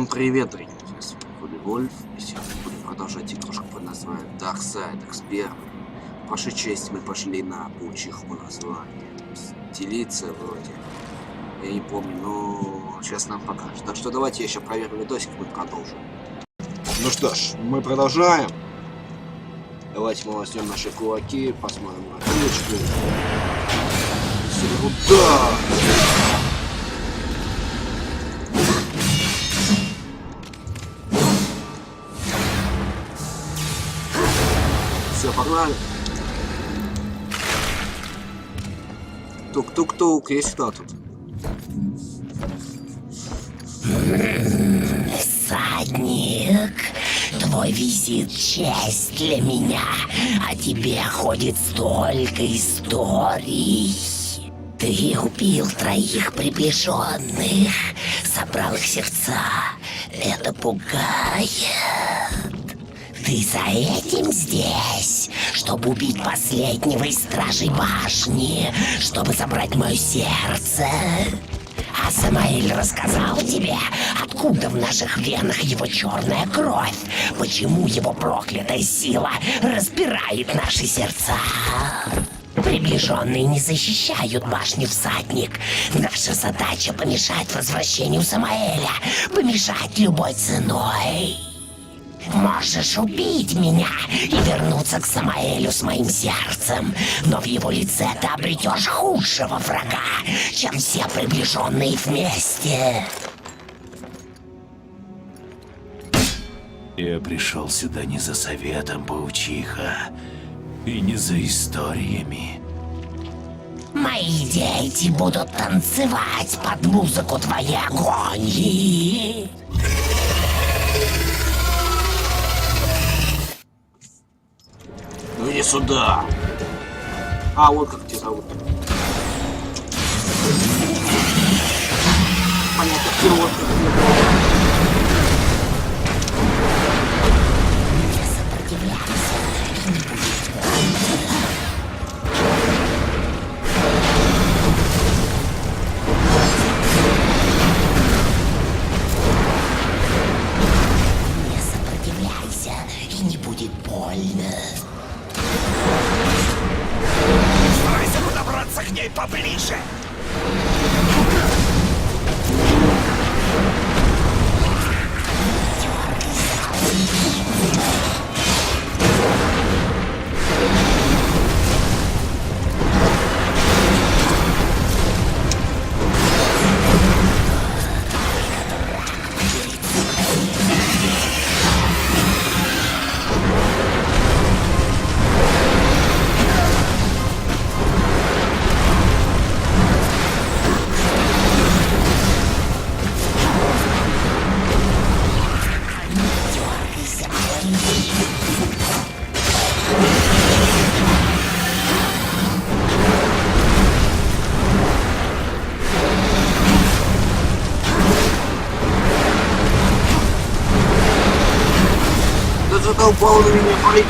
Всем привет, дорогие друзья, с вами Вольф, и сегодня мы будем продолжать игрушку под названием Darksiders 1. По вашей чести мы пошли на паучиху название. Стелиция вроде. Я не помню, но сейчас нам покажут. Так что давайте я еще проверю видосик, мы продолжим. Ну что ж, мы продолжаем. Давайте мы возьмем наши кулаки, посмотрим на ключку. Сюда! Все, погнали. Тук-тук-тук, есть кто тут? Всадник, твой визит — честь для меня. О тебе ходит столько историй. Ты убил 3 приближенных, собрал их сердца. Это пугает. Ты за этим здесь, чтобы убить последнего из стражей башни, чтобы забрать мое сердце. А Самаэль рассказал тебе, откуда в наших венах его черная кровь, почему его проклятая сила распирает наши сердца. Приближенные не защищают башню, всадник. Наша задача — помешать возвращению Самаэля, помешать любой ценой. Можешь убить меня и вернуться к Самаэлю с моим сердцем, но в его лице ты обретешь худшего врага, чем все приближенные вместе. Я пришел сюда не за советом, паучиха, и не за историями. Мои дети будут танцевать под музыку твоей агонии. Ну иди сюда. А, вот как тебя зовут. Понятно, все вот. Не сопротивляйся, и не будет больно. Не сопротивляйся, и не будет больно. Старайся подобраться к ней поближе! Да задолбал на меня прыгать.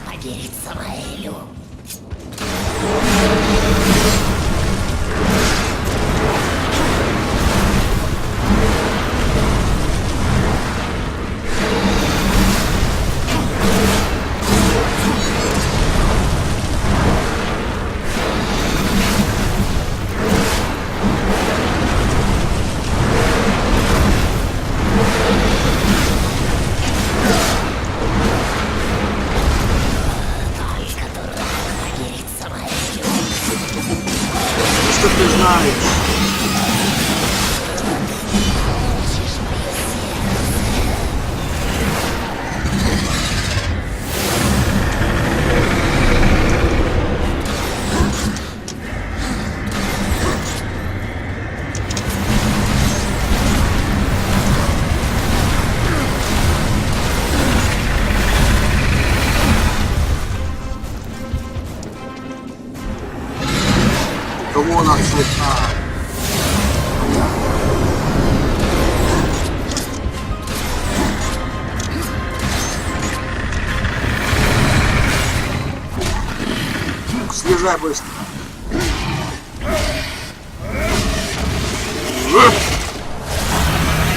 Поверить Самаэлю. Только дурак поверит Самаэлю. Ну что ты знаешь? Получишь мое сердце. Кого он отшутал? Уезжай быстро.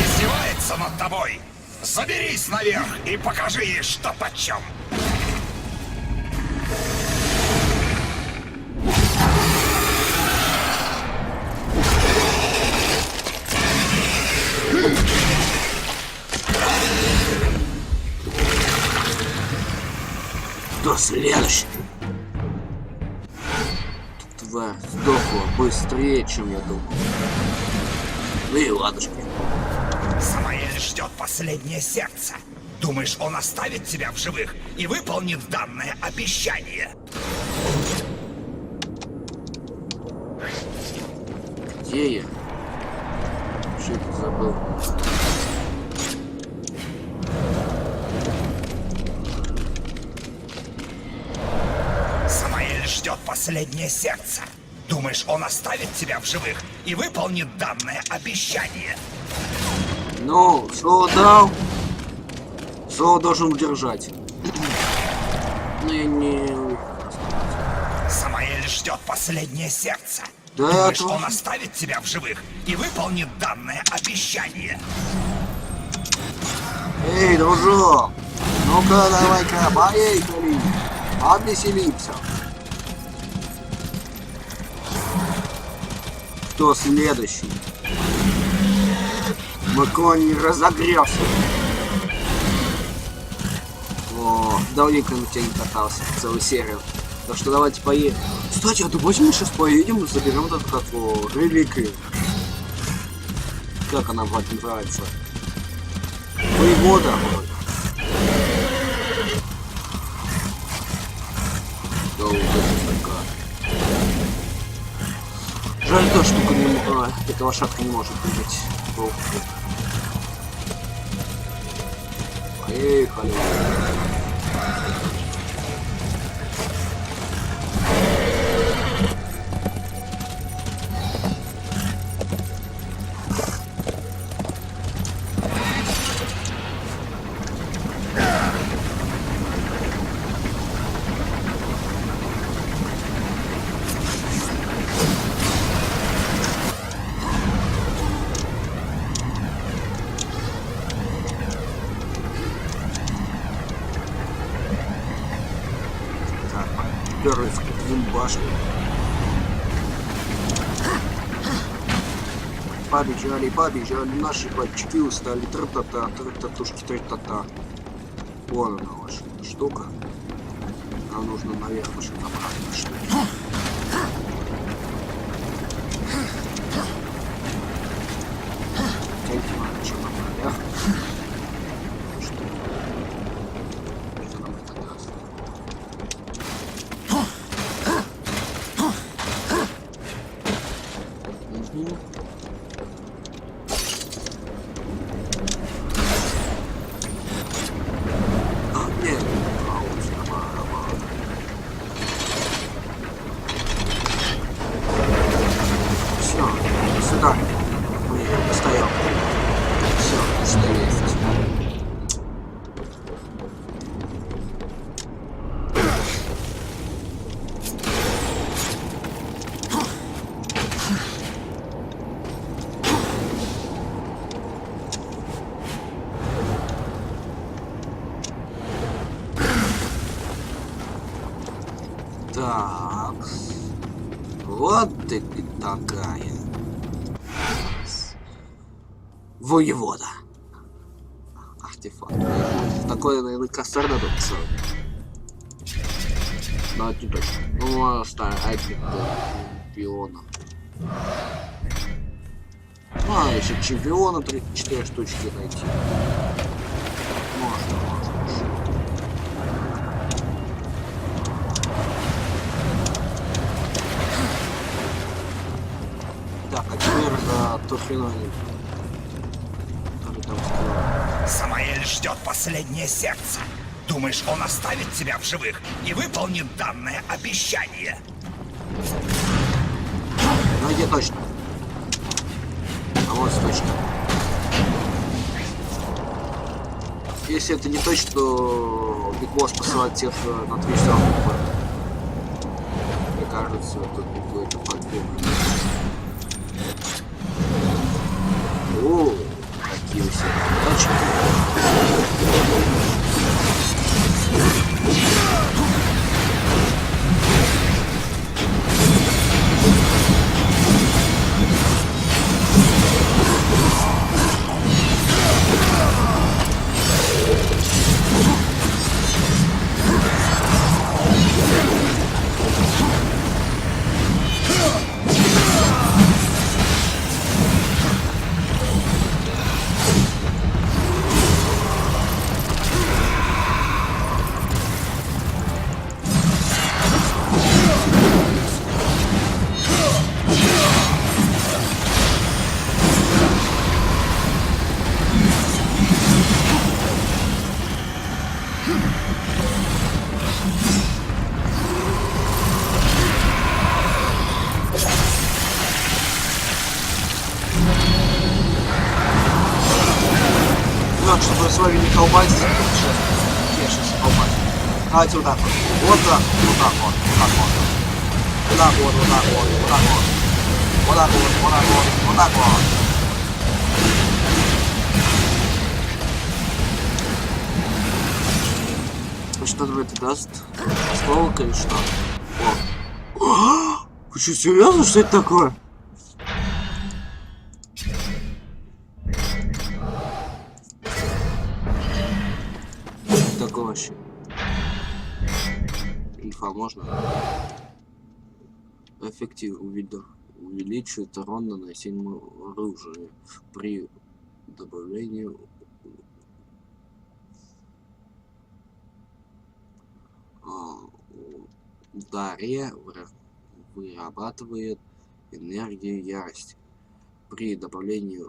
Издевается над тобой. Заберись наверх и покажи ей, что почем. Кто следующий? Тварь сдохла быстрее, чем я думал. Ну и ладушки. Самаэль ждет последнее сердце. Думаешь, он оставит тебя в живых и выполнит данное обещание? Где я? Чуть забыл. Самаэль ждет последнее сердце. Думаешь, он оставит тебя в живых и выполнит данное обещание? Ну, слово дал. Слово должен удержать. Ну, я не... Самаэль ждет последнее сердце. Да, Думаешь, это- он оставит тебя в живых и выполнит данное обещание? Эй, дружок! Ну-ка, давай-ка, поехали! Обвеселимся! Кто следующий? Макон не разогрелся. О, давненько на тебя не катался целую серию. Так что давайте поедем. Кстати, а давайте мы сейчас поедем и заберем этот как реликвию. Как она вам нравится? Воевода. Да, вот это такая. Жаль, та штука не может. Эта лошадка не может бегать. Поехали. Первый в башню. Побежали, побежали, наши бабчики устали. Тра-та-та, тра-та-тушки, тра-та-та. Вон она ваша штука. Нам нужно наверх еще направить штуки. Тяньте надо еще наверх. Что нам это даст? Нет. Все, сюда. Мы достаем. Все, что есть. Так, вот ты такая. Воевода. Артефакт. Такой, наверное, косарь надо писать. Но это не точно. Ну, оставить чемпиона. А, еще чемпиона 34 штучки найти. Можно. Так, а теперь за Турфиноним. Который там сказал. Самаэль ждет последнее сердце. Думаешь, он оставит тебя в живых и выполнит данное обещание? Ну где точно? А вот точно. Если это не точно, то Биг Босс посылает тех на 3 саундпа. кажется, тут какой-то подъем. О, какие все тачки. Так, чтобы с вами не колбасить, сейчас колбасить. Давайте вот так вот. Вот так, вот так вот, вот так вот. Вот так вот, вот так вот, вот так вот. Вот так вот, вот так вот, вот так вот. Что нам это даст? Слово или что? О! Вы что, серьезно? Что это такое? Что такое вообще? Инфа можно? Эффектив увеличивает урон наносимого оружия при добавлении ударе вырабатывает энергию ярости. При добавлении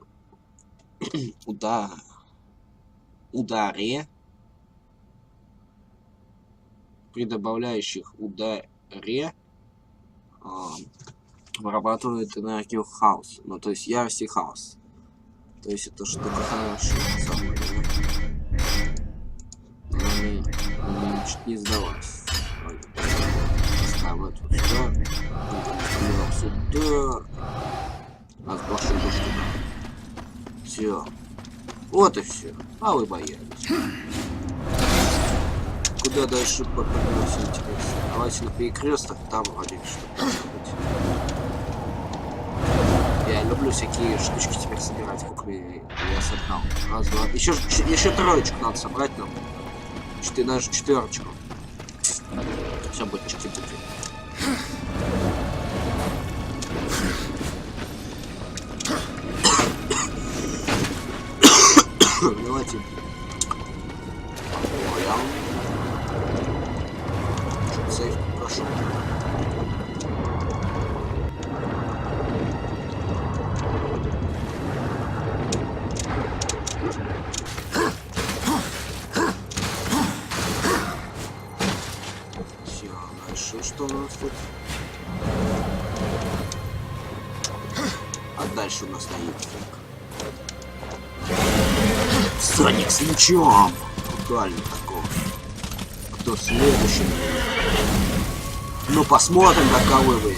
ударе при добавляющих ударе вырабатывает энергию хаос. Ну, то есть ярость и хаос. То есть это штука хорошая, самая. Она чуть не сдалась. Ставим это вот сюда. Сюда. Разглашен до штука. Все. Вот и все. А вы боялись. Куда дальше попадемся, интересно? Давайте на перекресток, там вроде что-то должно быть. Я люблю всякие штучки теперь собирать, куклы я собрал. Раз, два. Еще троечку надо собрать нам. Даже четверочку. Все будет чики-пуки. Давайте. Сейф прошел. Все, дальше что у нас тут? А дальше у нас стоит Соник с мечом. Брутально такого. Кто следующий? Ну посмотрим, каковы вы.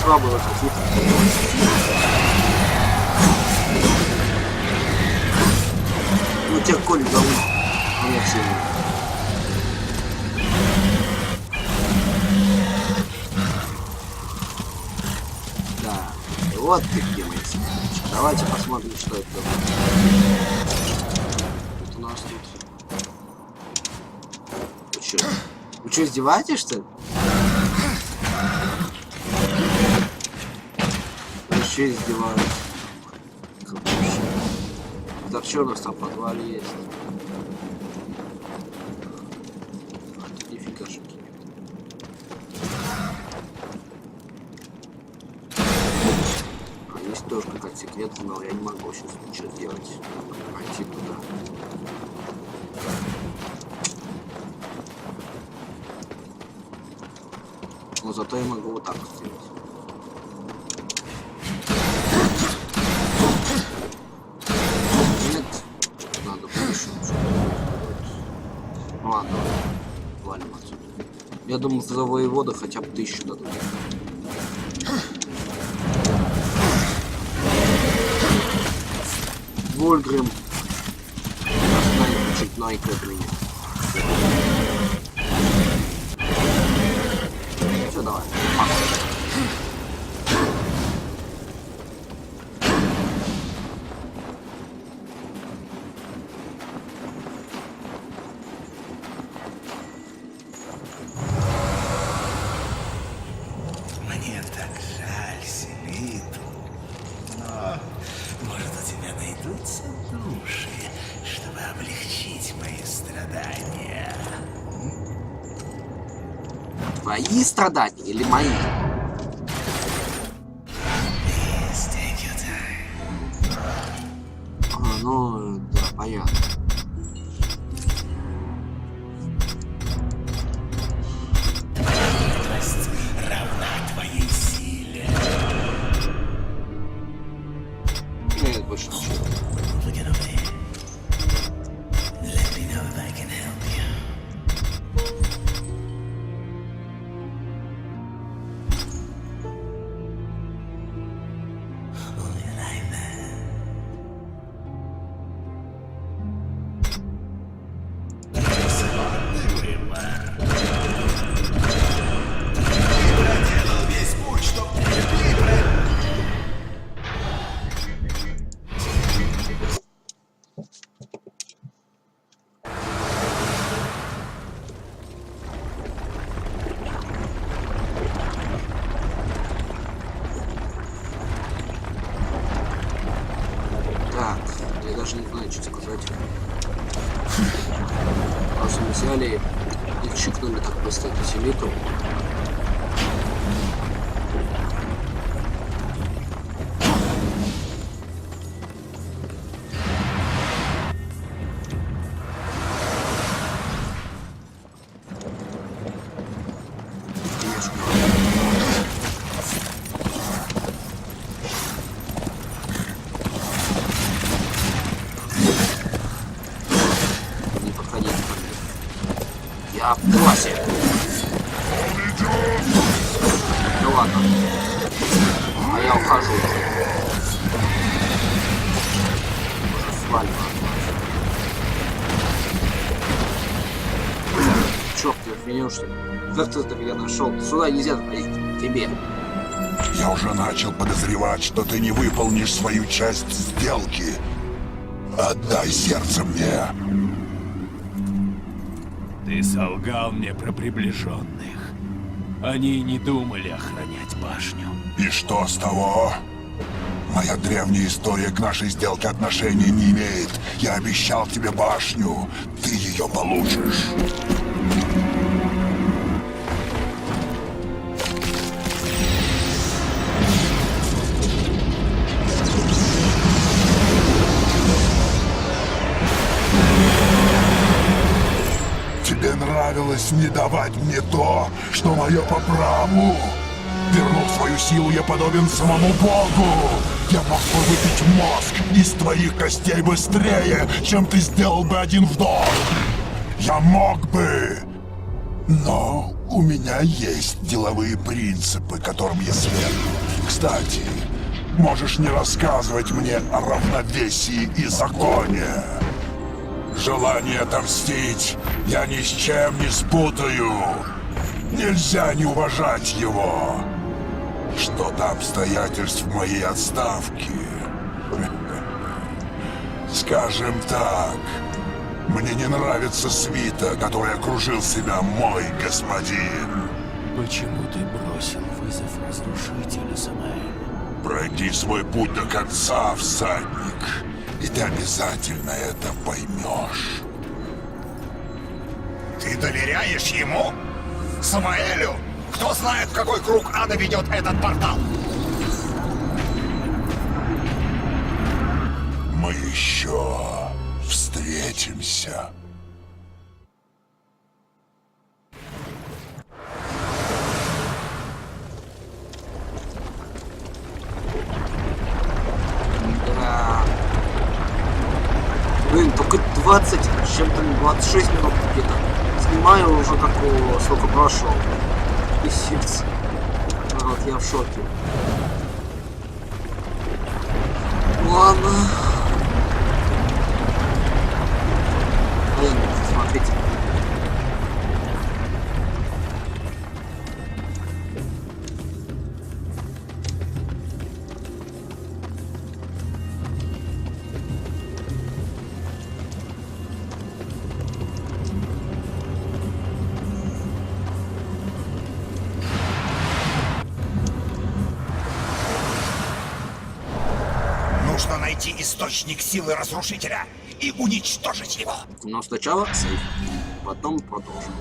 Слабо вот какие-то. Ну тех коль давно. Я все. Да. И вот такие мои секретики. Давайте посмотрим, что это. Тут у нас тут. Вы что, издеваетесь, что ли? Вообще издеваются. Так что у нас там в подвале есть? Тут нифигашеньки нет. А есть тоже какая-то секретная, но я не могу сейчас ничего сделать. Пойти туда. Но зато я могу вот так вот сделать. Ладно, валим отсюда. Я думаю, за воевода хотя бы 1000 дадут. Вольгрим. Чуть найкает меня. Все, давай. Мне так жаль, Селиту. Но, может, у тебя найдутся души, чтобы облегчить мои страдания. Твои страдания или мои? Please take your time. Ну, да, понятно. Мудрость равна твоей силе. Нет, больше ничего. Look at me. Let me know if I can help you. Only like that. Свободный выбор. Ты проделал весь путь, чтоб прийти. Так, я даже не знаю, что сказать. Просто мы взяли и чикнули так быстро эту селиту. Конечно. Не подходи ко мне. Я в классе. Ну ладно. А я ухожу. Уже свалим. Чё, ты охренел, что ли? Как ты это меня нашел? Сюда нельзя заходить. Тебе. Я уже начал подозревать, что ты не выполнишь свою часть сделки. Отдай сердце мне. Ты солгал мне про приближенных. Они не думали охранять башню. И что с того? Моя древняя история к нашей сделке отношения не имеет. Я обещал тебе башню. Ты ее получишь. Тебе нравилось не давать мне то, что мое по праву. Вернув свою силу, я подобен самому Богу. Я мог бы выпить мозг из твоих костей быстрее, чем ты сделал бы один вдох. Я мог бы. Но у меня есть деловые принципы, которым я следую. Кстати, можешь не рассказывать мне о равновесии и законе. Желание отомстить я ни с чем не спутаю. Нельзя не уважать его. Что-то обстоятельств моей отставки. Скажем так, мне не нравится свита, которой окружил себя мой господин. Почему ты бросил вызов разрушителю, Самаэль? Пройди свой путь до конца, всадник, и ты обязательно это поймешь. Ты доверяешь ему? Самаэлю? Кто знает, в какой круг ада ведет этот портал? Мы еще встретимся. Да. Блин, только 20, с чем-то 26 минут где-то. понимаю уже, как сколько прошел. Писец. Народ, я в шоке. Ладно. Блин, смотрите. Нужно найти источник силы разрушителя и уничтожить его. Но сначала сейф, потом продолжим.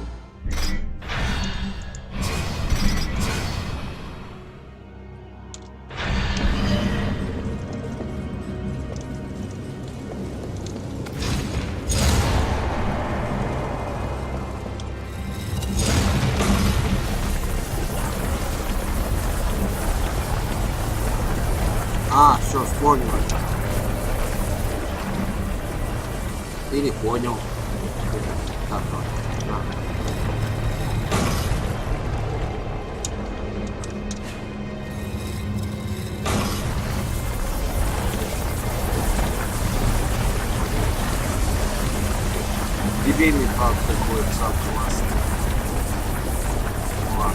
А, все, вспомнил. Ты не понял. Так, да. Дебильный факт такой, сам классный. Ладно.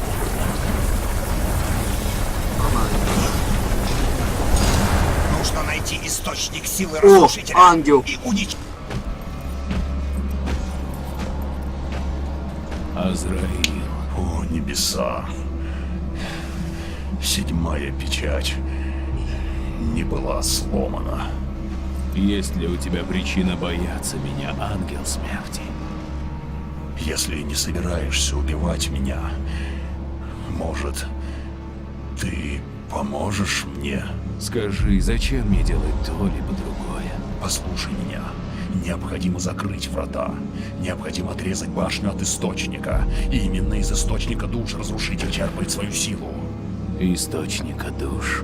Нормально. Нужно найти источник силы О, разрушителя ангел. и уничтожить. Азраил. О, небеса. 7-я печать не была сломана. Есть ли у тебя причина бояться меня, ангел смерти? Если не собираешься убивать меня, может, ты поможешь мне? Скажи, зачем мне делать то либо другое? Послушай меня. Необходимо закрыть врата. Необходимо отрезать башню от источника. И именно из источника душ разрушитель черпает свою силу. Источника душ.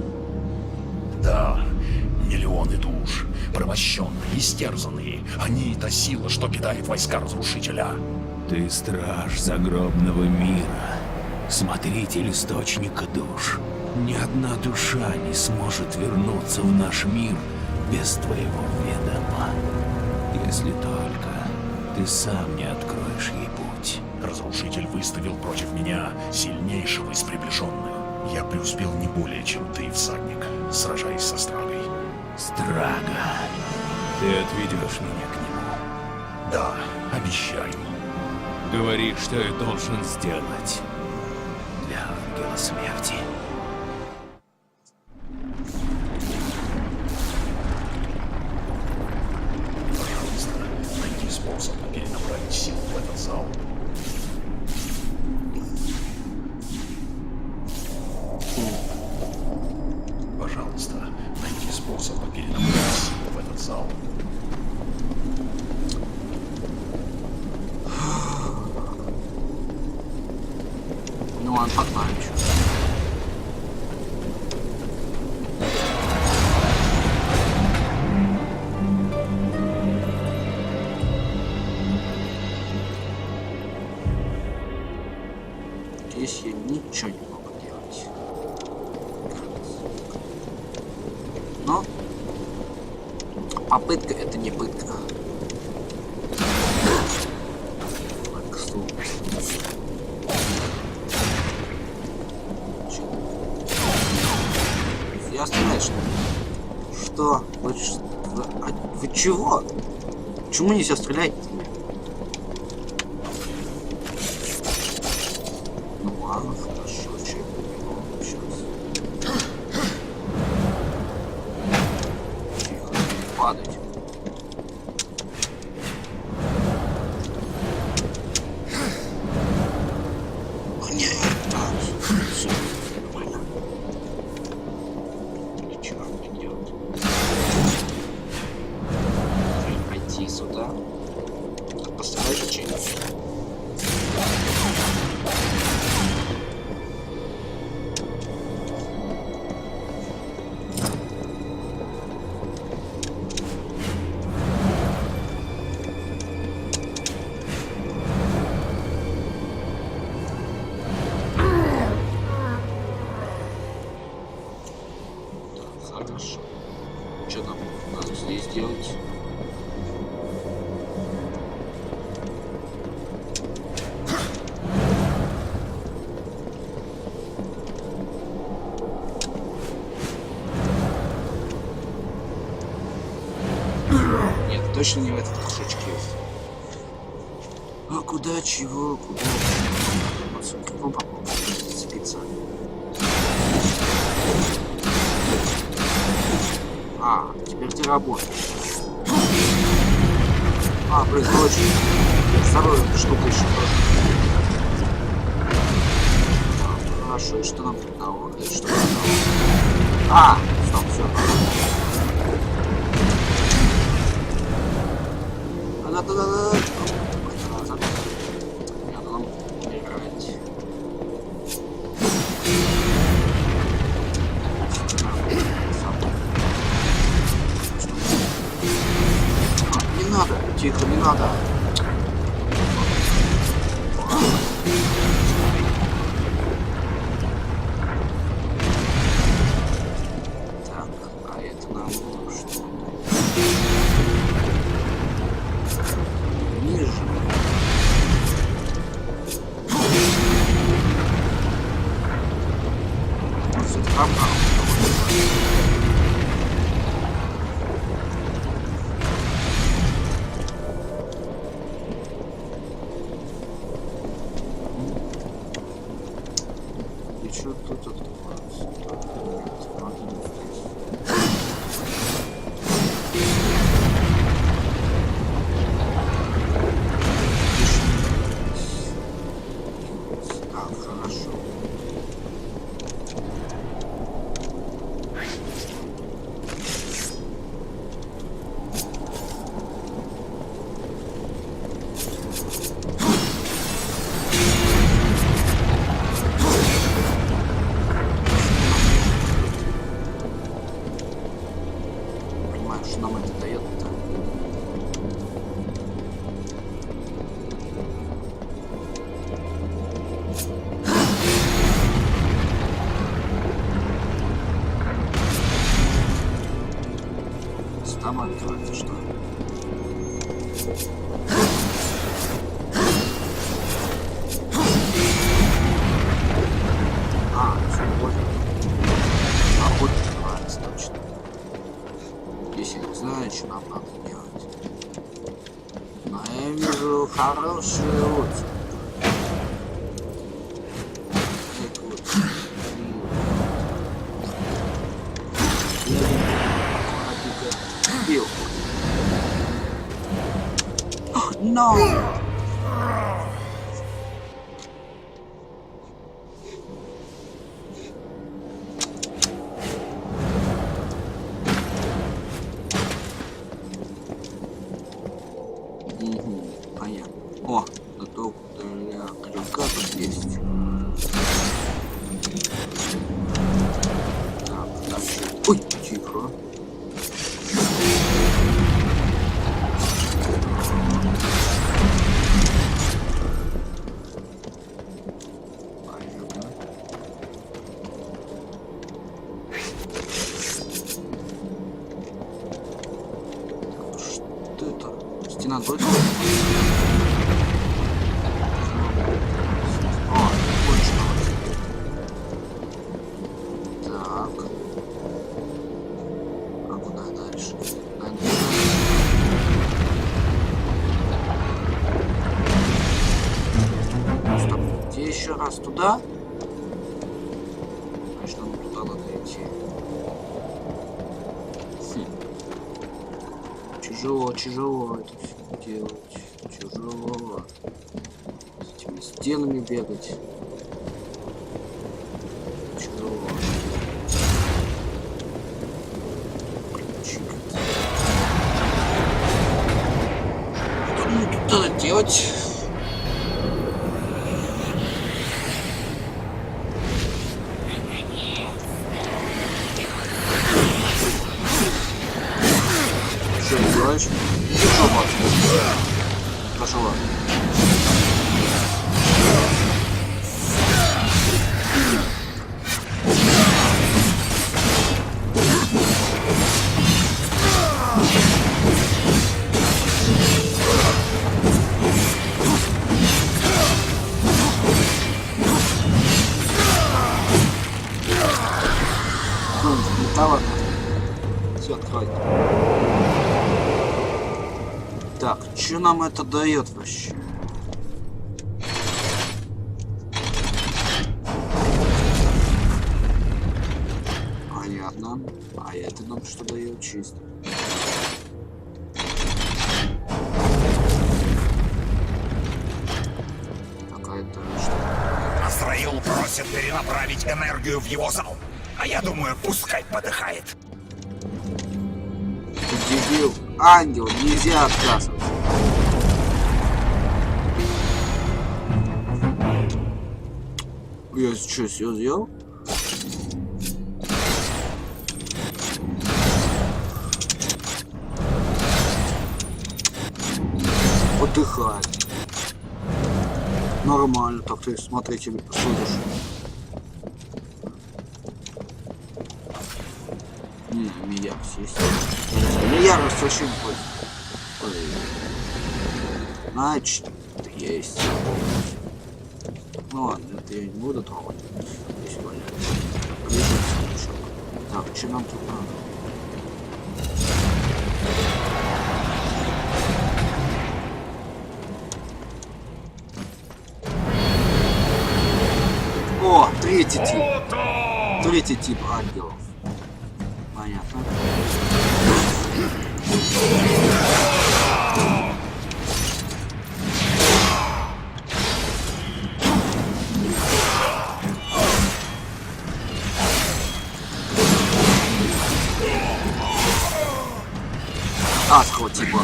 Да, миллионы душ, порабощенные, истерзанные. Они и та сила, что питает войска разрушителя. Ты страж загробного мира, смотритель источника душ. Ни одна душа не сможет вернуться в наш мир без твоего ведома. Если только ты сам не откроешь ей путь. Разрушитель выставил против меня сильнейшего из приближенных. Я преуспел не более, чем ты, всадник, сражаясь со Страгой. Страга, ты отведешь меня к нему. Да, обещаю. Говори, что я должен сделать для ангела смерти. Пожалуйста, найди способ перенаправить силу в этот зал. Пожалуйста, найди способ перенаправить силу в этот зал. Ну ладно, погнали. Здесь я ничего не могу делать. Но попытка это не пытка. Так, стоп. Я стреляю, что ли? Что? Вы чего? Почему нельзя стрелять? Ну ладно, хорошо, че сейчас. Тихо, не падать. Нет, все, нормально. Ничего не делать. Пойти сюда. Постарайся через. делать? Нет, точно не в этот кошечке. А куда, чего, куда? Как он попал? Зацепиться. А, теперь ты работаешь. А, блин, короче, вторую штуку еще тоже. А, хорошо, и что нам тут дало? Что нам дало? А, стоп, все. Да-да-да-да. Это назад. Надо нам играть. Не надо, тихо, не надо. Так, а это нам что? Ниже. Может, это правда? И что тут открывается? Так, хорошо. Понимаю, что нам это дает-то. Там открывается что? А, вот. А вот открывается точно. Если не знаю, что нам надо делать. Но я вижу хорошую лодку. No! Понятно. О, готов для крюка тут есть. Так, дальше. Ой, тихо. Что это? Стена будет? О, точно. Так. А куда дальше? Стоп, где еще раз? Туда? Значит, нам туда надо идти. Тяжело это все делать. Тяжело. С этими стенами бегать. Тяжело. Ключик. Что мне тут надо делать? Что ты делаешь? Тяжело. Пошла. Да ладно. Все, открой. Так, что нам это дает вообще? Понятно. А это нам что дает чисто? Какая-то что? Азраил просит перенаправить энергию в его зал. А я думаю, пускай подыхает. Ты дебил. Ангел, нельзя отказывать. Я что, все сделал? Отдыхать. Нормально, так ты смотрите, судишь. Не, Миякс есть. Миякс вообще не ходит. Значит, есть. Ну ладно, это я не буду трогать. Здесь валяется. Так, что нам тут надо? О, третий тип. Третий тип ангелов. Понятно. Адского типа.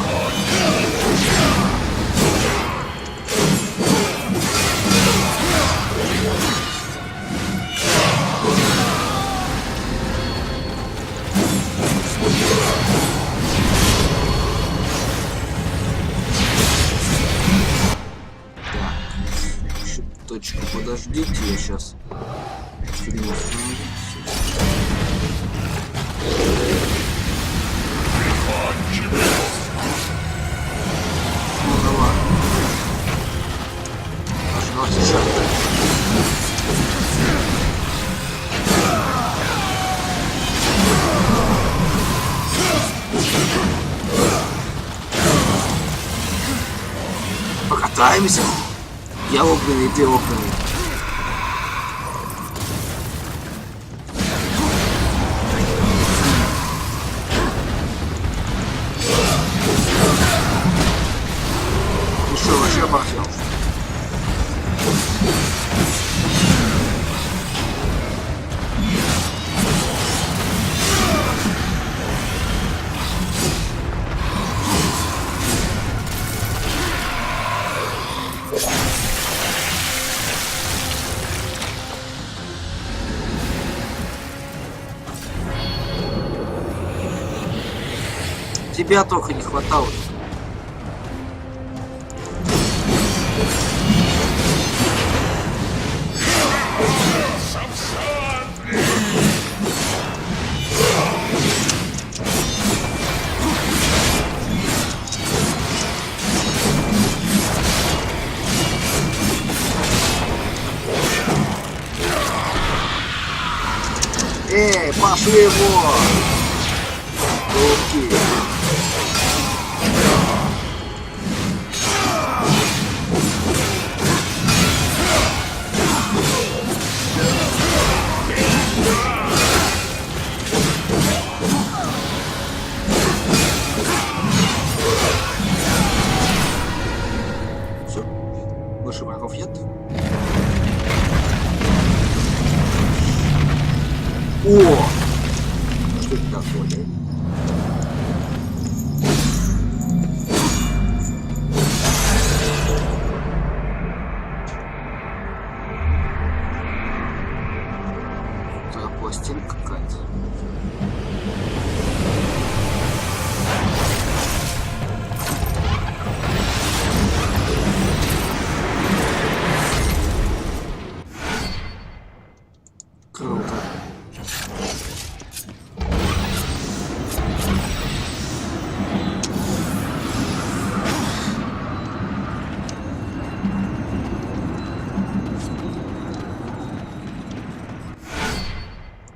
Точку, подождите, я сейчас фильм остановлю. Ну давай. Пожалуйста, сейчас. Покатаемся. Я огненный, ты огненный. Ты что, вообще оборзел? Тебя только не хватало. Эй, пошли его! Руки! Все, больше врагов нет. О! Что это такое? Пластинка какая-то. Круто.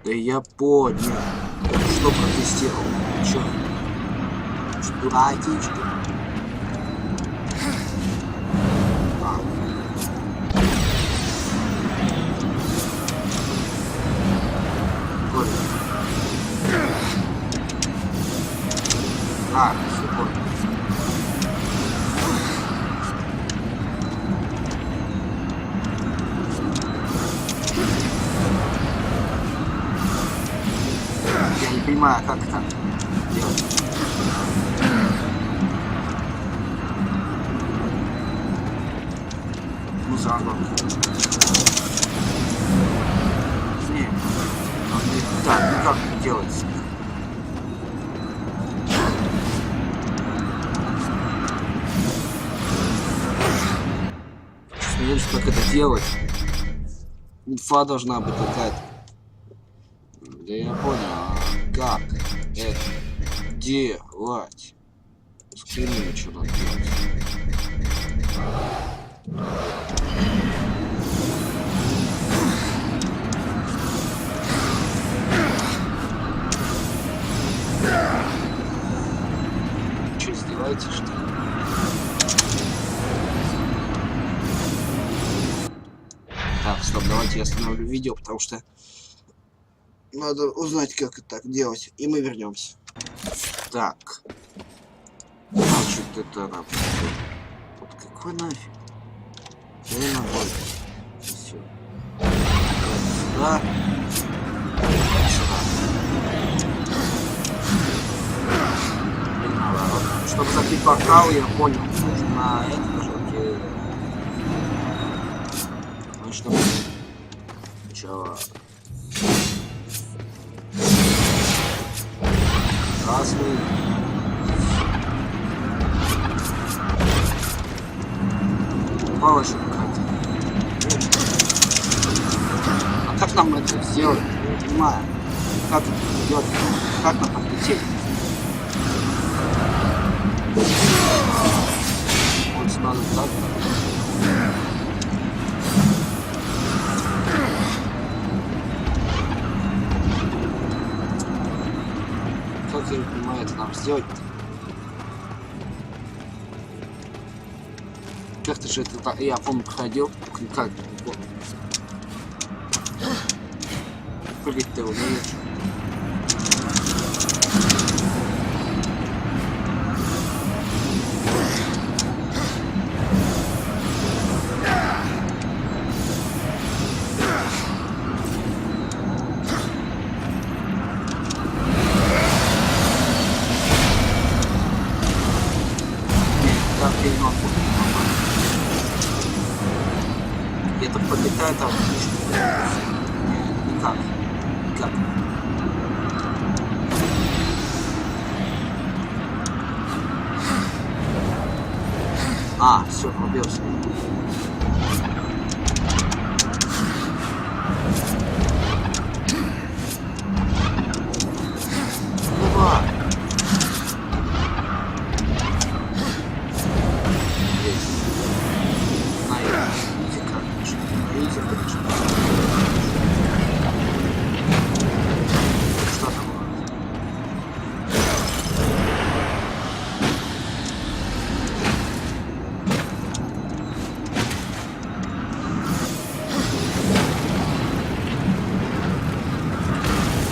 Да я понял. Что протестировал? Чё? Дураки, что ли? А. Коля. А, все понял. Я не понимаю, как это делать. Ну, заодно. Не. Так, ну как это делается? Смеюсь, как это делать. Инфа должна быть какая-то. Да я понял, а как это делать? Скажи мне, что надо делать. Что, издеваетесь, что ли? Так, стоп, давайте я остановлю видео, потому что надо узнать, как это так делать, и мы вернемся. Так. Значит, это нам. Вот какой нафиг? Я набой. Все. Сюда. Сюда. И наоборот. Чтобы закрыть портал, я понял, нужно это нажать. Ну, чтобы сначала красный. Палочка какая-то. А как нам это сделать? Я не понимаю. Как это сделать? Как нам подлететь? Вот надо так. Как я не понимаю, это нам сделать-то? Как-то же это так, я помню, проходил, как, вот. Прыгать ты умеешь. Так я не могу. Где-то подлетает там. Никак. Никак. А, все, пробился. Давай. Есть. Знаю. Изи, конечно. Изи, конечно. Что там?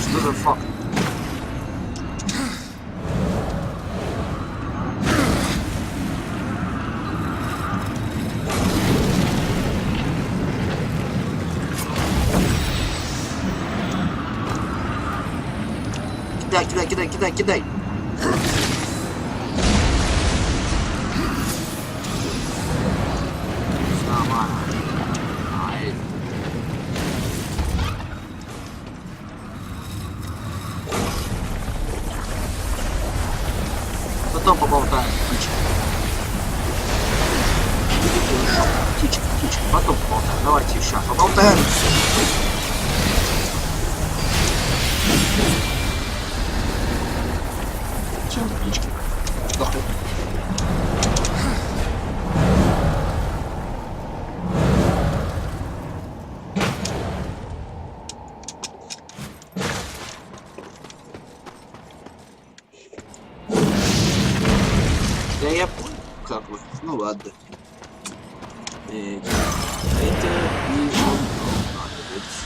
Что за факт? Кидай. Нормально. Ай. Потом поболтаем. Птичка. Потом поболтаем. Давайте еще поболтаем. Чем птичка? Что? Ну ладно. Это не понадобится.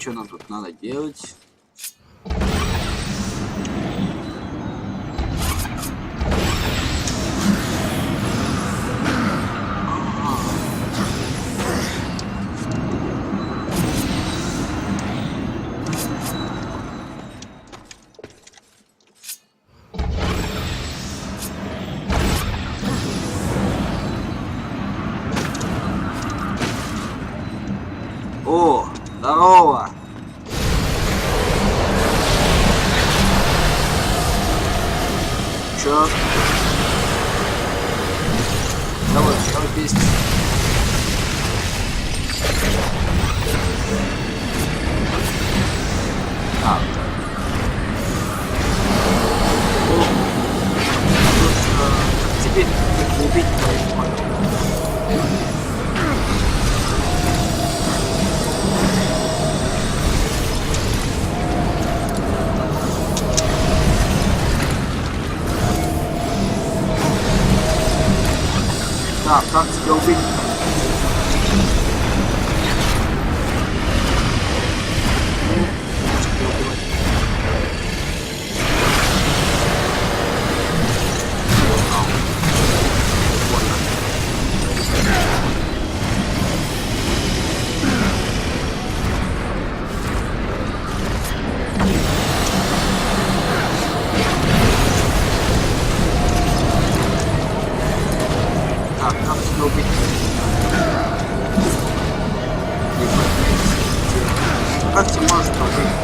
Что нам тут надо делать? О, здорово! Чё? Давай, давай песню. Так. О, как теперь как убить твою. Так, как тебя убить? Так, как тебя убить? Как ты можешь убить?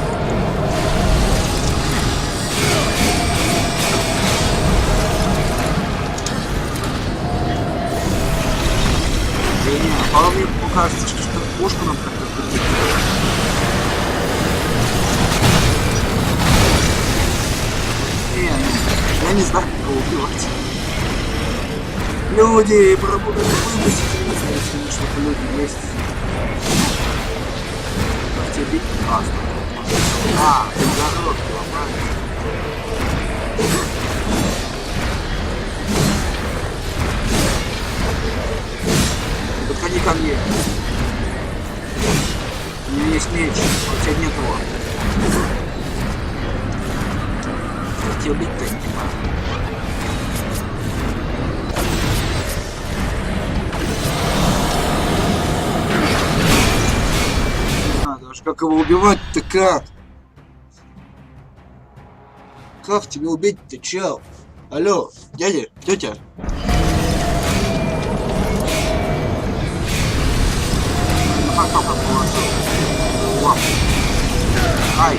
А мне кажется, что пушку нам как-то крутить. Я не знаю, как его убивать. Люди, пробуйте выпустить, если что-то люди есть. Как тебе бить? Ты здоров, ломаешь. Подходи ко мне. У меня есть меч, а у тебя нет его. Как тебе бить-то, не понимаю. Как его убивать-то как? Как тебя убить-то, чел? Алло, дядя, тетя? Ай!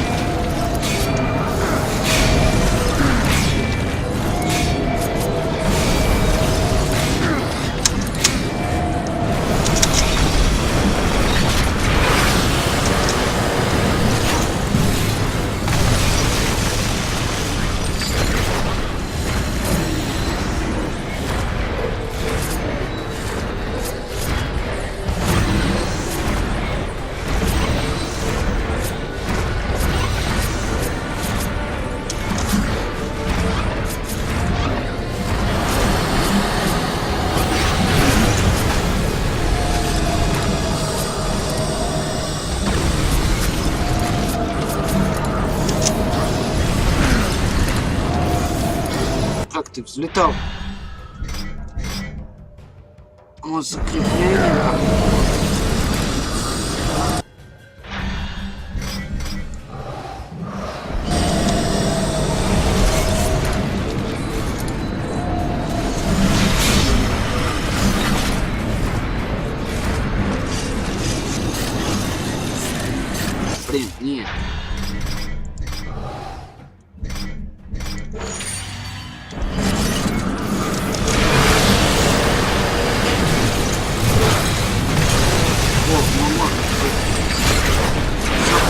Как ты взлетал? Вот закрепление. Блин, нет.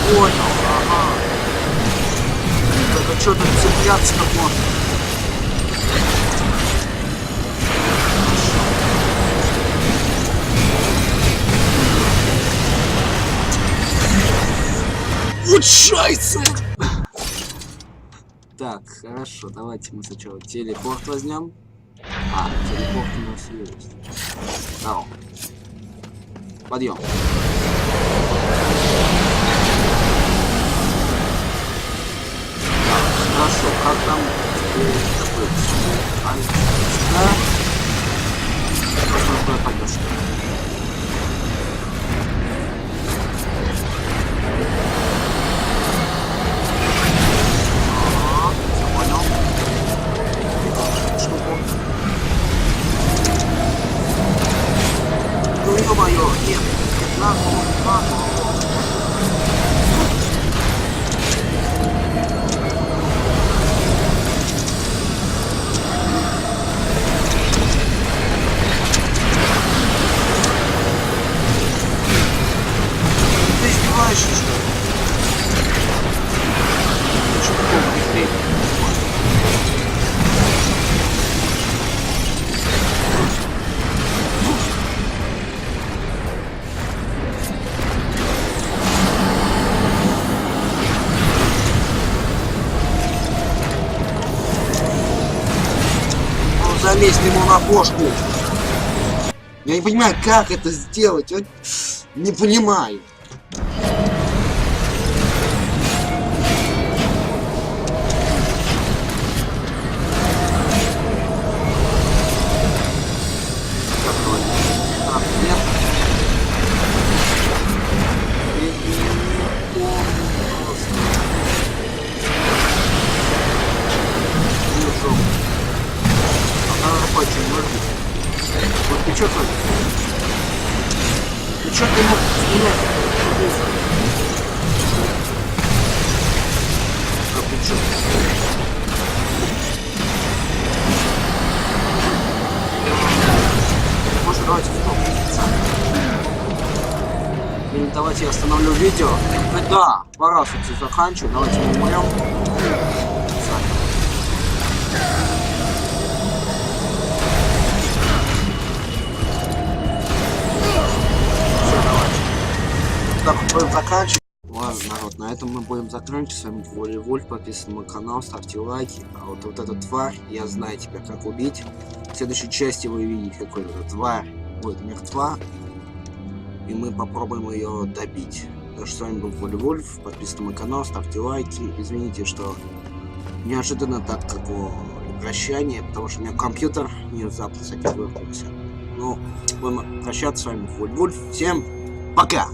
Понял, ага. Только что тут цепляться-то можно? Вот шайсы! Так, хорошо, давайте мы сначала телепорт возьмем. А, телепорт у нас есть. Здорово. Подъем. Хорошо, как там сюда. Просто туда поднёшь. Понял. Штуку. Ну ё-моё, нет. На голову. Ты издеваешься, что ли? Что такое прикрепить? Ну, залезть ему на бошку. Я не понимаю, как это сделать. Вот не понимаю. Вот ты чё тут? Ты чё ты мог стрелять? Как ты чё? Может, давайте вспомнить. Или давайте я остановлю видео. Да, пора, собственно, заканчиваю. Давайте мы умрем. Так, будем заканчивать. Ладно, народ, на этом мы будем заканчивать. С вами Вольф, подписывайтесь на мой канал, ставьте лайки. А вот эту тварь, я знаю теперь, как убить. В следующей части вы увидите, какой эта тварь будет мертва. И мы попробуем ее добить. Так что с вами был Вольф, подписывайтесь на мой канал, ставьте лайки. Извините, что неожиданно так такое прощание, потому что у меня компьютер внезапно всякий выключился. Ну, будем прощаться с вами Вольф. Всем пока!